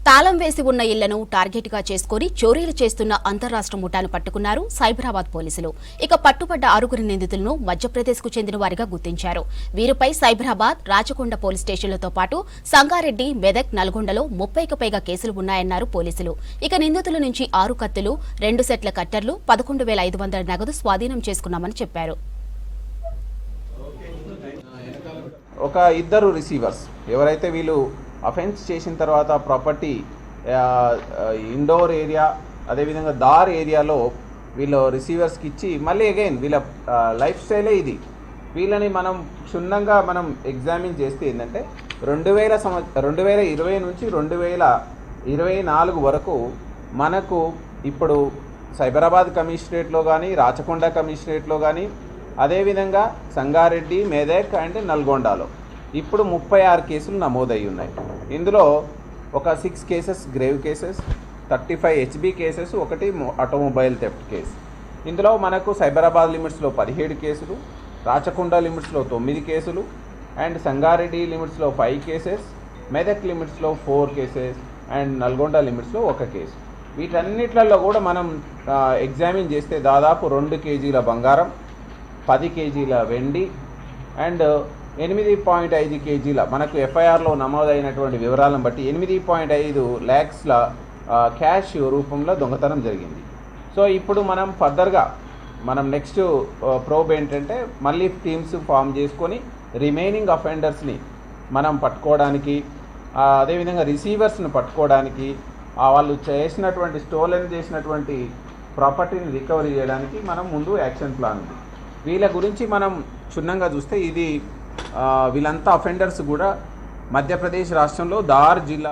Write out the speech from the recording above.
తాళం వేసి ఉన్న ఇళ్లను టార్గెట్గా చేసుకుని చోరీలు చేస్తున్న అంతర్రాష్ట్ర ముఠాను పట్టుకున్నారు సైబరాబాద్ పోలీసులు. ఇక పట్టుబడ్డ 6 నిందితులను మధ్యప్రదేశ్కు చెందిన వారిగా గుర్తించారు. వీరిపై సైబరాబాద్, రాచకొండ పోలీస్ స్టేషన్లతో పాటు సంగారెడ్డి, మెదక్, నల్గొండలో 30కి పైగా కేసులు ఉన్నాయన్నారు పోలీసులు. ఇక నిందితుల నుంచి 6 కత్తులు, 2 సెట్ల కట్టర్లు, 11,500 నగదు స్వాధీనం చేసుకున్నామని చెప్పారు. ఒక ఇద్దరు రిసీవర్స్ ఎవరైతే వీళ్ళు అఫెన్స్ చేసిన తర్వాత ప్రాపర్టీ ఇండోర్ ఏరియా అదేవిధంగా దార్ ఏరియాలో వీళ్ళు రిసీవర్స్కి ఇచ్చి మళ్ళీ అగైన్ వీళ్ళ లైఫ్ స్టైలే ఇది. వీళ్ళని మనం క్షుణ్ణంగా మనం ఎగ్జామిన్ చేస్తే ఏంటంటే 2020 నుంచి 2024 వరకు మనకు ఇప్పుడు సైబరాబాద్ కమిషనరేట్లో కానీ, రాచకొండ కమిషనరేట్లో కానీ, అదేవిధంగా సంగారెడ్డి, మెదక్ అండ్ నల్గొండలో ఇప్పుడు 36 కేసులు నమోదయ్యి ఉన్నాయి. ఇందులో ఒక 6 cases grave cases, 35 HB cases, 1 automobile theft case. ఇందులో మనకు సైబరాబాద్ లిమిట్స్లో 17 కేసులు, రాచకొండ లిమిట్స్లో 9 కేసులు అండ్ సంగారెడ్డి లిమిట్స్లో 5 కేసెస్, మెదక్ లిమిట్స్లో 4 కేసెస్ అండ్ నల్గొండ లిమిట్స్లో 1 కేసు. వీటన్నిట్లలో కూడా మనం ఎగ్జామిన్ చేస్తే దాదాపు 2 కేజీల బంగారం, 10 కేజీల వెండి అండ్ 8.5 కేజీల మనకు ఎఫ్ఐఆర్లో నమోదైనటువంటి వివరాలను బట్టి 8.5 lakhsల క్యాష్ రూపంలో దొంగతనం జరిగింది. సో ఇప్పుడు మనం ఫర్దర్గా మనం నెక్స్ట్ ప్రోబ్ ఏంటంటే మళ్ళీ టీమ్స్ ఫామ్ చేసుకొని రిమైనింగ్ అఫెండర్స్ని మనం పట్టుకోవడానికి, అదేవిధంగా రిసీవర్స్ని పట్టుకోవడానికి, వాళ్ళు స్టోలెన్ చేసినటువంటి ప్రాపర్టీని రికవరీ చేయడానికి మనం ముందు యాక్షన్ ప్లాన్ ఉంది. వీళ్ళ గురించి మనం క్షుణ్ణంగా చూస్తే వీళ్ళంతా అఫెండర్స్ కూడా మధ్యప్రదేశ్ రాష్ట్రంలో దార్ జిల్లా